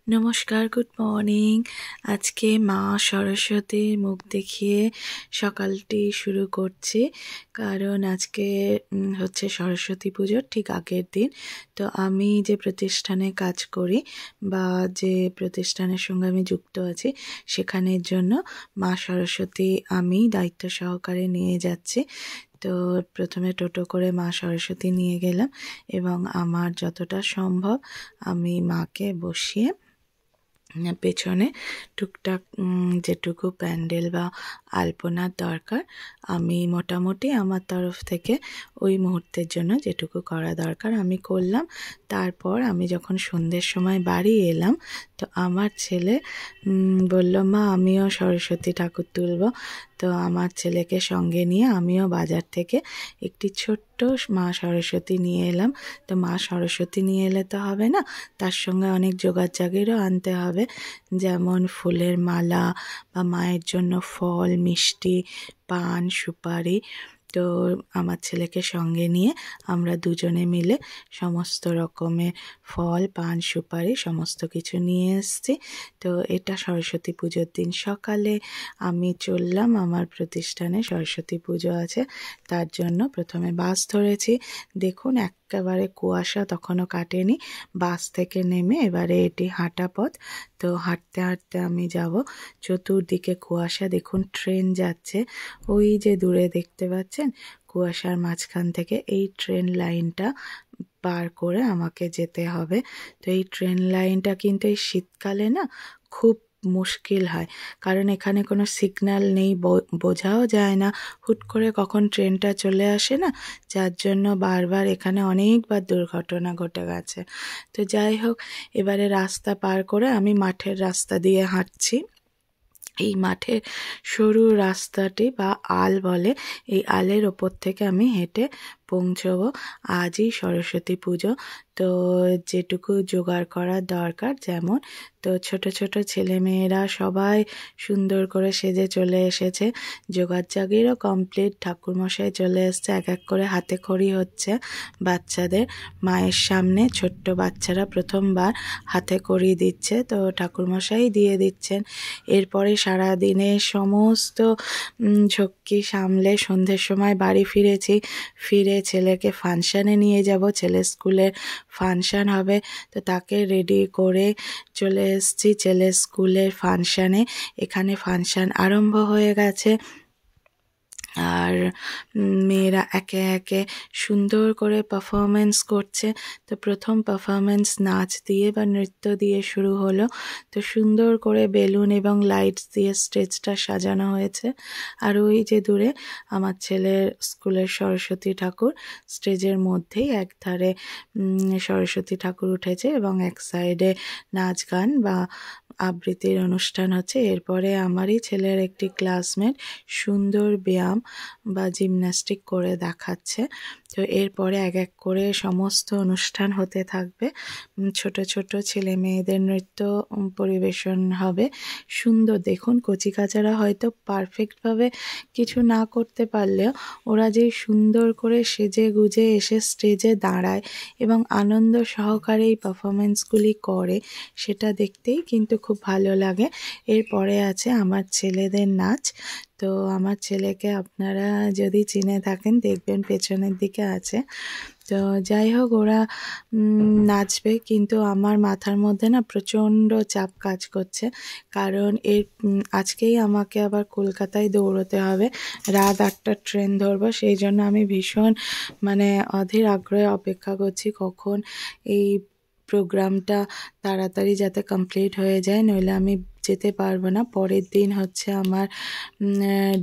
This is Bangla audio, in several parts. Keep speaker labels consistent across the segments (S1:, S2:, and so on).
S1: নমস্কার, গুড মর্নিং। আজকে মা সরস্বতীর মুখ দেখিয়ে সকালটি শুরু করছি। কারণ আজকে হচ্ছে সরস্বতী পুজোর ঠিক আগের দিন। তো আমি যে প্রতিষ্ঠানে কাজ করি বা যে প্রতিষ্ঠানের সঙ্গে আমি যুক্ত আছি, সেখানের জন্য মা সরস্বতী আমি দায়িত্ব সহকারে নিয়ে যাচ্ছি। তো প্রথমে টোটো করে মা সরস্বতী নিয়ে গেলাম এবং আমার যতটা সম্ভব আমি মাকে বসিয়ে পেছনে টুকটাক যেটুকু প্যান্ডেল বা আলপনার দরকার আমি মোটামুটি আমার তরফ থেকে ওই মুহূর্তের জন্য যেটুকু করা দরকার আমি করলাম। তারপর আমি যখন সন্ধ্যের সময় বাড়ি এলাম, তো আমার ছেলে বলল, মা আমিও সরস্বতী ঠাকুর তুলব। তো আমার ছেলেকে সঙ্গে নিয়ে আমিও বাজার থেকে একটি ছোট্ট মা সরস্বতী নিয়ে এলাম। তো মা সরস্বতী নিয়ে এলে তো হবে না, তার সঙ্গে অনেক জোগাড়জাগিরও আনতে হবে, যেমন ফুলের মালা বা মায়ের জন্য ফল, মিষ্টি, পান, সুপারি। তো আমার ছেলেকে সঙ্গে নিয়ে আমরা দুজনে মিলে সমস্ত রকমের ফল, পান, সুপারি সমস্ত কিছু নিয়ে এসেছি। তো এটা সরস্বতী পুজোর দিন সকালে আমি চললাম আমার প্রতিষ্ঠানে, সরস্বতী পুজো আছে তার জন্য। প্রথমে বাস ধরেছি। দেখুন একেবারে কুয়াশা তখনও কাটেনি। বাস থেকে নেমে এবারে এটি হাঁটা পথ। তো হাঁটতে হাঁটতে আমি যাব। চতুর্দিকে কুয়াশা, দেখুন ট্রেন যাচ্ছে ওই যে দূরে দেখতে পাচ্ছেন। কুয়াশার মাঝখান থেকে এই ট্রেন লাইনটা পার করে আমাকে যেতে হবে। তো এই ট্রেন লাইনটা কিন্তু এই শীতকালে না খুব মুশকিল হয়, কারণ এখানে কোনো সিগন্যাল নেই, বোঝাও যায় না হুট করে কখন ট্রেনটা চলে আসে না, যার জন্য বারবার এখানে অনেকবার দুর্ঘটনা ঘটে গেছে। তো যাই হোক, এবারে রাস্তা পার করে আমি মাঠের রাস্তা দিয়ে হাঁটছি। এই মাঠের সরু রাস্তাটি বা আল বলে, এই আলের ওপর থেকে আমি হেঁটে পৌঁছবো। আজই সরস্বতী পুজো, তো যেটুকু জোগাড় করার দরকার, যেমন তো ছোট ছোট ছেলেমেয়েরা সবাই সুন্দর করে সেজে চলে এসেছে, জোগাড়জাগিরও কমপ্লিট, ঠাকুরমশাই চলে এসছে, এক এক করে হাতে খড়ি হচ্ছে বাচ্চাদের। মায়ের সামনে ছোট্ট বাচ্চারা প্রথমবার হাতে খড়ি দিচ্ছে, তো ঠাকুরমশাই দিয়ে দিচ্ছেন। এরপরে সারাদিনের সমস্ত ঝক্কি সামলে সন্ধ্যের সময় বাড়ি ফিরেছি। ফিরে ছেলেকে ফাংশানে নিয়ে যাব, ছেলের স্কুলের ফাংশান হবে, তো তাকে রেডি করে চলে এসেছি ছেলের স্কুলের ফাংশানে। এখানে ফাংশান আরম্ভ হয়ে গেছে আর মেয়েরা একে একে সুন্দর করে পারফরমেন্স করছে। তো প্রথম পারফরমেন্স নাচ দিয়ে বা নৃত্য দিয়ে শুরু হলো। তো সুন্দর করে বেলুন এবং লাইটস দিয়ে স্টেজটা সাজানো হয়েছে। আর ওই যে দূরে আমার ছেলের স্কুলের সরস্বতী ঠাকুর, স্টেজের মধ্যেই একধারে সরস্বতী ঠাকুর উঠেছে এবং এক সাইডে নাচ গান বা আবৃত্তির অনুষ্ঠান হচ্ছে। এরপরে আমারই ছেলের একটি ক্লাসমেট সুন্দর ব্যায়াম বা জিমন্যাস্টিক করে দেখাচ্ছে। তো এরপরে এক এক করে সমস্ত অনুষ্ঠান হতে থাকবে। ছোট ছোট ছেলে মেয়েদের নৃত্য পরিবেশন হবে। সুন্দর, দেখুন কচিকাচারা হয়তো পারফেক্টভাবে কিছু না করতে পারলেও ওরা যে সুন্দর করে সেজে গুজে এসে স্টেজে দাঁড়ায় এবং আনন্দ সহকারে এই পারফরমেন্সগুলি করে, সেটা দেখতেই কিন্তু খুব ভালো লাগে। এরপরে আছে আমার ছেলেদের নাচ। তো আমার ছেলেকে আপনারা যদি চিনে থাকেন দেখবেন পেছনের দিকে আছে। তো যাই হোক, ওরা নাচবে, কিন্তু আমার মাথার মধ্যে না প্রচণ্ড চাপ কাজ করছে, কারণ আজকেই আমাকে আবার কলকাতায় দৌড়তে হবে, রাত 8টার ট্রেন ধরবো। সেই জন্য আমি ভীষণ অধীর আগ্রহে অপেক্ষা করছি কখন এই প্রোগ্রামটা তাড়াতাড়ি যাতে কমপ্লিট হয়ে যায়, নইলে আমি যেতে পারবো না। পরের দিন হচ্ছে আমার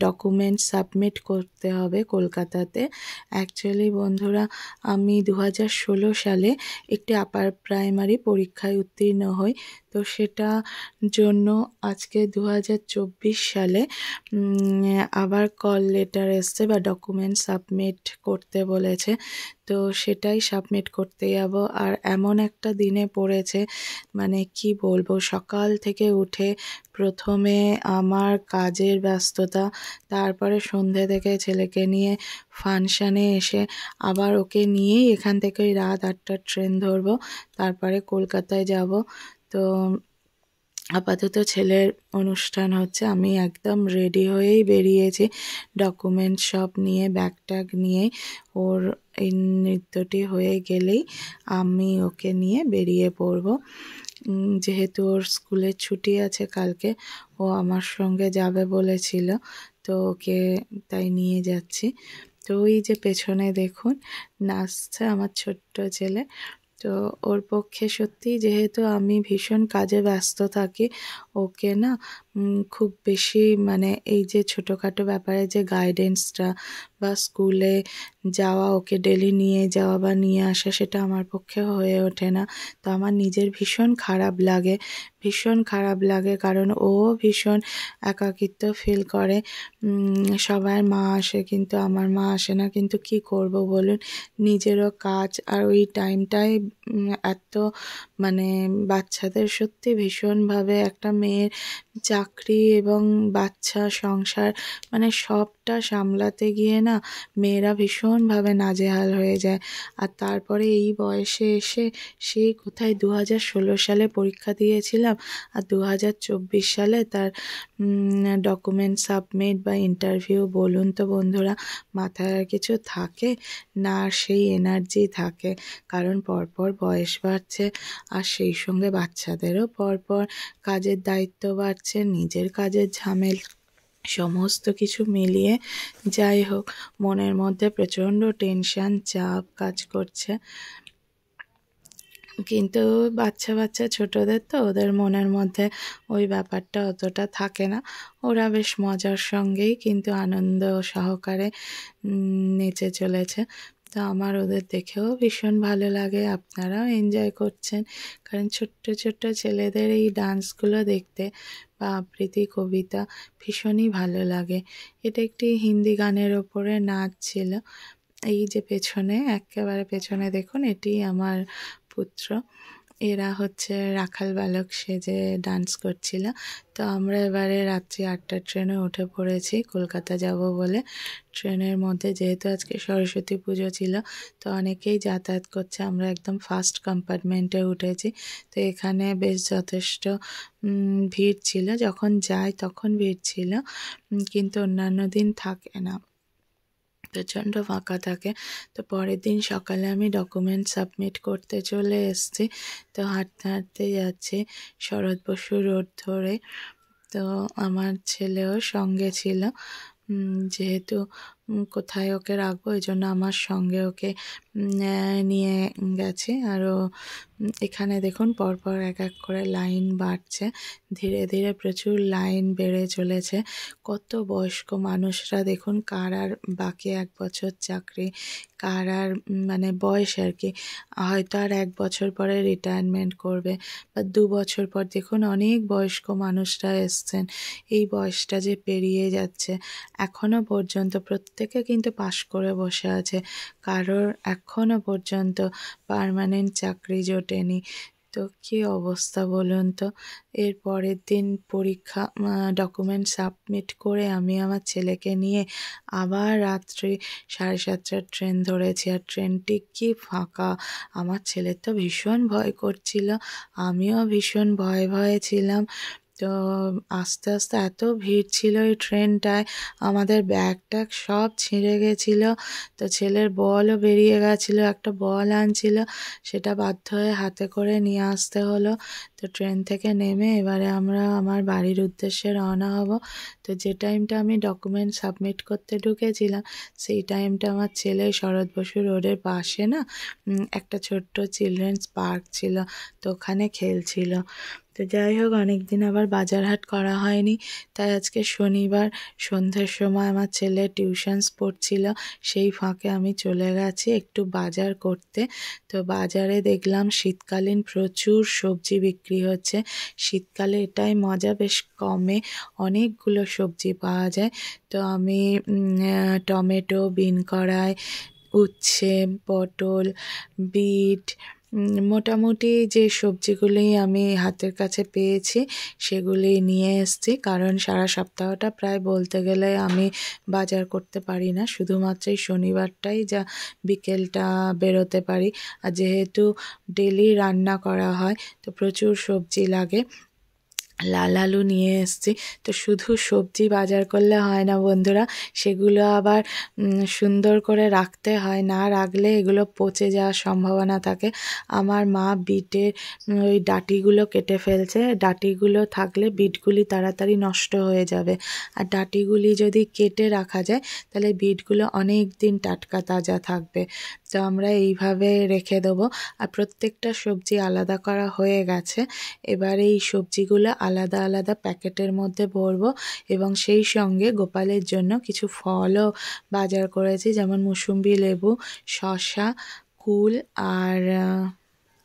S1: ডকুমেন্ট সাবমিট করতে হবে কলকাতাতে। অ্যাকচুয়ালি বন্ধুরা, আমি 2016 সালে একটি আপার প্রাইমারি পরীক্ষায় উত্তীর্ণ হই। তো সেটা জন্য আজকে 2024 সালে আবার কল লেটার এসছে বা ডকুমেন্ট সাবমিট করতে বলেছে। তো সেটাই সাবমিট করতে যাব। আর এমন একটা দিনে পড়েছে, কি বলবো, সকাল থেকে উঠে প্রথমে আমার কাজের ব্যস্ততা, তারপরে সন্ধে থেকে ছেলেকে নিয়ে ফাংশানে এসে আবার ওকে নিয়েই এখান থেকে ওই রাত 8টার ট্রেন ধরবো, তারপরে কলকাতায় যাব। তো তো আপাতত ছেলের অনুষ্ঠান হচ্ছে, আমি একদম রেডি হয়েই বেরিয়েছি, ডকুমেন্ট সব নিয়ে, ব্যাগ ট্যাগ নিয়ে। ওর এই নৃত্যটি হয়ে গেলেই আমি ওকে নিয়ে বেরিয়ে পড়ব। যেহেতু ওর স্কুলের ছুটি আছে কালকে, ও আমার সঙ্গে যাবে বলেছিল, তো ওকে তাই নিয়ে যাচ্ছি। তো ওই যে পেছনে দেখুন নাচছে আমার ছোট্ট ছেলে। তো ওর পক্ষে সত্যি, যেহেতু আমি ভীষণ কাজে ব্যস্ত থাকি, ওকে না খুব বেশি মানে এই যে ছোটোখাটো ব্যাপারে যে গাইডেন্সটা বা স্কুলে যাওয়া, ওকে ডেলি নিয়ে যাওয়া বা নিয়ে আসা, সেটা আমার পক্ষে হয়ে ওঠে না। তো আমার নিজের ভীষণ খারাপ লাগে, ভীষণ খারাপ লাগে, কারণ ও ভীষণ একাকিত্ব ফিল করে। সবার মা আসে কিন্তু আমার মা আসে না, কিন্তু কি করব বলুন, নিজেরও কাজ, আর ওই টাইমটায় এত মানে বাচ্চাদের সত্যি ভীষণভাবে, একটা মেয়ের চাকরি এবং বাচ্চা সংসার মানে সবটা সামলাতে গিয়ে না মেয়েরা ভীষণভাবে নাজেহাল হয়ে যায়। আর তারপরে এই বয়সে এসে সেই কোথায় 2016 সালে পরীক্ষা দিয়েছিলাম, আর 2024 সালে তার ডকুমেন্ট সাবমিট বা ইন্টারভিউ, বলুন তো বন্ধুরা, মাথায় আর কিছু থাকে না, আর সেই এনার্জি থাকে, কারণ পরপর বয়স বাড়ছে, আর সেই সঙ্গে বাচ্চাদেরও পরপর কাজের দায়িত্ব বাড়ছে, নিজের কাজের ঝামেল, সমস্ত কিছু মিলিয়ে যাই হোক মনের মধ্যে প্রচণ্ড টেনশন, চাপ কাজ করছে। কিন্তু বাচ্চা বাচ্চা ছোটদের তো, ওদের মনের মধ্যে ওই ব্যাপারটা অতটা থাকে না, ওরা বেশ মজার সঙ্গেই কিন্তু আনন্দ সহকারে নেচে চলেছে। তো আমার ওদের দেখেও ভীষণ ভালো লাগে, আপনারাও এনজয় করছেন, কারণ ছোট্ট ছোট্ট ছেলেদের এই ডান্সগুলো দেখতে বা আবৃত্তি কবিতা ভীষণই ভালো লাগে। এটা একটি হিন্দি গানের ওপরে নাচ ছিল। এই যে পেছনে, একেবারে পেছনে দেখুন, এটি আমার পুত্র, এরা হচ্ছে রাখাল বালক সেজে ডান্স করছিল। তো আমরা এবারে রাত্রি 8টার ট্রেনে উঠে পড়েছি কলকাতা যাব বলে। ট্রেনের মধ্যে যেহেতু আজকে সরস্বতী পুজো ছিল, তো অনেকেই যাতায়াত করছে, আমরা একদম ফার্স্ট কম্পার্টমেন্টে উঠেছি। তো এখানে বেশ যথেষ্ট ভিড় ছিল, যখন যাই তখন ভিড় ছিল, কিন্তু অন্যান্য দিন থাকে না, প্রচণ্ড ফাঁকা থাকে। তো পরের দিন সকালে আমি ডকুমেন্ট সাবমিট করতে চলে এসেছি। তো হাঁটতে হাঁটতে যাচ্ছি শরৎ বসু রোড ধরে। তো আমার ছেলেও সঙ্গে ছিল, যেহেতু কোথায় ওকে রাখবো, এই জন্য আমার সঙ্গে ওকে নিয়ে গেছে। আরও এখানে দেখুন পরপর এক এক করে লাইন বাড়ছে, ধীরে ধীরে প্রচুর লাইন বেড়ে চলেছে। কত বয়স্ক মানুষরা দেখুন, কার আর বাকি 1 বছর চাকরি, কার আর মানে বয়স আর কি, হয়তো আর 1 বছর পরে রিটায়ারমেন্ট করবে, বা 2 বছর পর। দেখুন অনেক বয়স্ক মানুষরা এসছেন, এই বয়সটা যে পেরিয়ে যাচ্ছে, এখনও পর্যন্ত প্রত্যেকে কিন্তু পাশ করে বসে আছে, কারোর এখনও পর্যন্ত পার্মানেন্ট চাকরি জোটেনি। তো কী অবস্থা বলুন তো। এর পরের দিন পরীক্ষা, ডকুমেন্ট সাবমিট করে আমি আমার ছেলেকে নিয়ে আবার রাত্রি 7:30টার ট্রেন ধরেছি, আর ট্রেনটি কি ফাঁকা। আমার ছেলের তো ভীষণ ভয় করছিল, আমিও ভীষণ ভয়ে ভয়ে ছিলাম। তো আস্তে আস্তে এত ভিড় ছিল এই ট্রেনটায়, আমাদের ব্যাগ ট্যাগ সব ছিঁড়ে গেছিলো। তো ছেলের বলও বেরিয়ে গেছিলো, একটা বল আনছিল, সেটা বাধ্য হয়ে হাতে করে নিয়ে আসতে হলো। তো ট্রেন থেকে নেমে এবারে আমরা আমার বাড়ির উদ্দেশ্যে রওনা হব। তো যে টাইমটা আমি ডকুমেন্ট সাবমিট করতে ঢুকেছিলাম, সেই টাইমটা আমার ছেলে শরৎ বসু রোডের পাশে না একটা ছোট্ট চিলড্রেন্স পার্ক ছিল, তো ওখানে খেলছিল। তো যাই হোক, অনেকদিন আবার বাজার হাট করা হয়নি, তাই আজকে শনিবার সন্ধ্যের সময় আমার ছেলে টিউশনস পড়ছিল, সেই ফাঁকে আমি চলে গেছি একটু বাজার করতে। তো বাজারে দেখলাম শীতকালীন প্রচুর সবজি বিক্রি হচ্ছে। শীতকালে এটাই মজা, বেশ কমে অনেকগুলো সবজি পাওয়া যায়। তো আমি টমেটো, বিন কড়াই, উচ্ছে, পটল, বিট, মোটামুটি যে সবজিগুলি আমি হাতের কাছে পেয়েছি সেগুলি নিয়ে এসেছি, কারণ সারা সপ্তাহটা প্রায় বলতে গেলে আমি বাজার করতে পারি না, শুধুমাত্র এই শনিবারটাই যা বিকেলটা বেরোতে পারি। আর যেহেতু ডেলি রান্না করা হয় তো প্রচুর সবজি লাগে। লাল আলু নিয়ে এসেছি। তো শুধু সবজি বাজার করলে হয় না বন্ধুরা, সেগুলো আবার সুন্দর করে রাখতে হয়, না রাখলে এগুলো পচে যাওয়ার সম্ভাবনা থাকে। আমার মা বিটের ওই ডাঁটিগুলো কেটে ফেলছে, ডাঁটিগুলো থাকলে বিটগুলি তাড়াতাড়ি নষ্ট হয়ে যাবে, আর ডাঁটিগুলি যদি কেটে রাখা যায় তাহলে বিটগুলো অনেক দিন টাটকা তাজা থাকবে। তো আমরা এইভাবে রেখে দেবো। আর প্রত্যেকটা সবজি আলাদা করা হয়ে গেছে, এবার এই সবজিগুলো আলাদা আলাদা প্যাকেটের মধ্যে ভরবো, এবং সেই সঙ্গে গোপালের জন্য কিছু ফলও বাজার করেছি, যেমন মুসুম্বি লেবু, শসা, কুল আর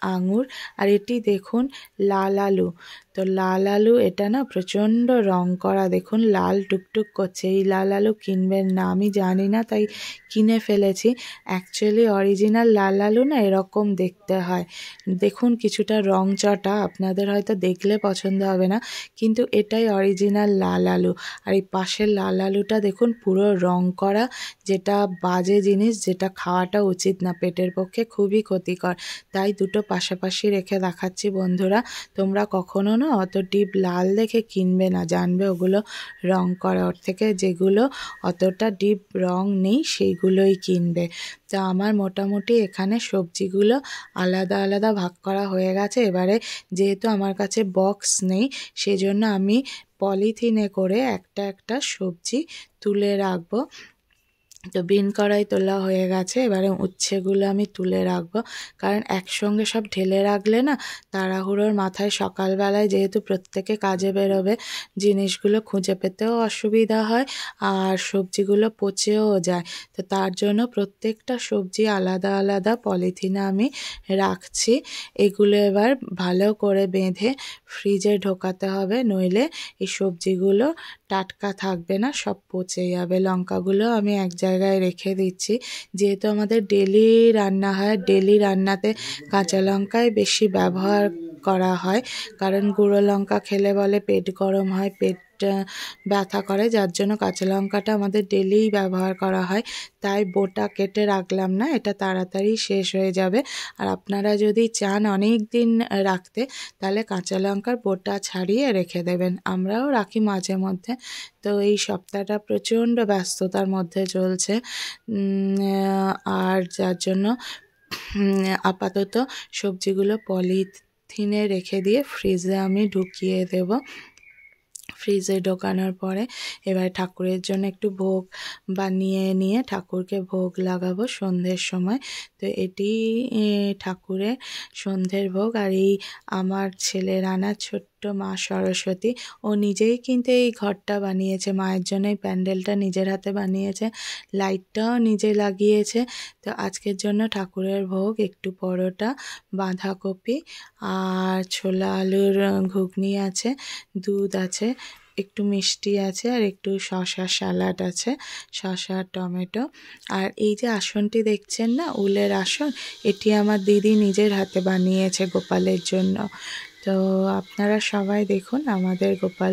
S1: আঙুর। আর এটি দেখুন লাল আলু। তো লাল আলু এটা না প্রচণ্ড রং করা, দেখুন লাল টুকটুক করছে। এই লাল আলু কিনবেন না, আমি জানি না তাই কিনে ফেলেছি। অ্যাকচুয়ালি অরিজিনাল লাল আলু না এরকম দেখতে হয়, দেখুন কিছুটা রং চটা, আপনাদের হয়তো দেখলে পছন্দ হবে না, কিন্তু এটাই অরিজিনাল লাল আলু। আর এই পাশের লাল আলুটা দেখুন পুরো রং করা, যেটা বাজে জিনিস, যেটা খাওয়াটা উচিত না, পেটের পক্ষে খুবই ক্ষতিকর। তাই দুটো পাশাপাশি রেখে দেখাচ্ছি বন্ধুরা, তোমরা কখনো না অত ডিপ লাল দেখে কিনবে না, জানবে ওগুলো রং করা, ওর থেকে যেগুলো অতটা ডিপ রং নেই সেইগুলোই কিনবে। তো আমার মোটামুটি এখানে সবজিগুলো আলাদা আলাদা ভাগ করা হয়ে গেছে। এবারে যেহেতু আমার কাছে বক্স নেই, সেজন্য আমি পলিথিনে করে একটা একটা সবজি তুলে রাখবো। তো বিন কড়াই তোলা হয়ে গেছে, এবারে উচ্ছেগুলো আমি তুলে রাখবো, কারণ একসঙ্গে সব ঢেলে রাখলে না তাড়াহুড়োর মাথায় সকালবেলায় যেহেতু প্রত্যেকে কাজে বেরোবে, জিনিসগুলো খুঁজে পেতেও অসুবিধা হয় আর সবজিগুলো পচেও যায়। তো তার জন্য প্রত্যেকটা সবজি আলাদা আলাদা পলিথিনে আমি রাখছি। এগুলো এবার ভালো করে বেঁধে ফ্রিজে ঢোকাতে হবে, নইলে এই সবজিগুলো টাটকা থাকবে না, সব পচে যাবে। লঙ্কাগুলো আমি এক জায়গায় রেখে দিচ্ছি, যেহেতু আমাদের ডেলি রান্না হয়, ডেলি রান্নাতে কাঁচা লঙ্কাই বেশি ব্যবহার করা হয়, কারণ গুঁড়ো লঙ্কা খেলে বলে পেট গরম হয়, পেট ব্যথা করে, যার জন্য কাঁচা লঙ্কাটা আমাদের ডেলিই ব্যবহার করা হয়। তাই বোটা কেটে রাখলাম না, এটা তাড়াতাড়ি শেষ হয়ে যাবে। আর আপনারা যদি চান অনেক দিন রাখতে, তাহলে কাঁচা লঙ্কার বোটা ছাড়িয়ে রেখে দেবেন, আমরাও রাখি মাঝে মধ্যে। তো এই সপ্তাহটা প্রচণ্ড ব্যস্ততার মধ্যে চলছে, আর যার জন্য আপাতত সবজিগুলো পলিথিনে রেখে দিয়ে ফ্রিজে আমি ঢুকিয়ে দেব। ফ্রিজে ঢোকানোর পরে এবার ঠাকুরের জন্য একটু ভোগ বানিয়ে নিয়ে ঠাকুরকে ভোগ লাগাবো সন্ধ্যের সময়। তো এটি ঠাকুরের সন্ধ্যের ভোগ। আর এই আমার ছেলের আনা ছোট্ট মা সরস্বতী, ও নিজেই কিন্তু এই ঘরটা বানিয়েছে, মায়ের জন্য এই প্যান্ডেলটা নিজের হাতে বানিয়েছে, লাইটটাও নিজে লাগিয়েছে। তো আজকের জন্য ঠাকুরের ভোগ একটু পরোটা, বাঁধাকপি আর ছোলা আলুর ঘুগনি আছে, দুধ আছে, একটু মিষ্টি আছে, আর একটু শসা স্যালাড আছে, শসা টমেটো। আর এই যে আসনটি দেখছেন না, উলের আসন, এটি আমার দিদি নিজের হাতে বানিয়েছে গোপালের জন্য। তো আপনারা সবাই দেখুন আমাদের গোপাল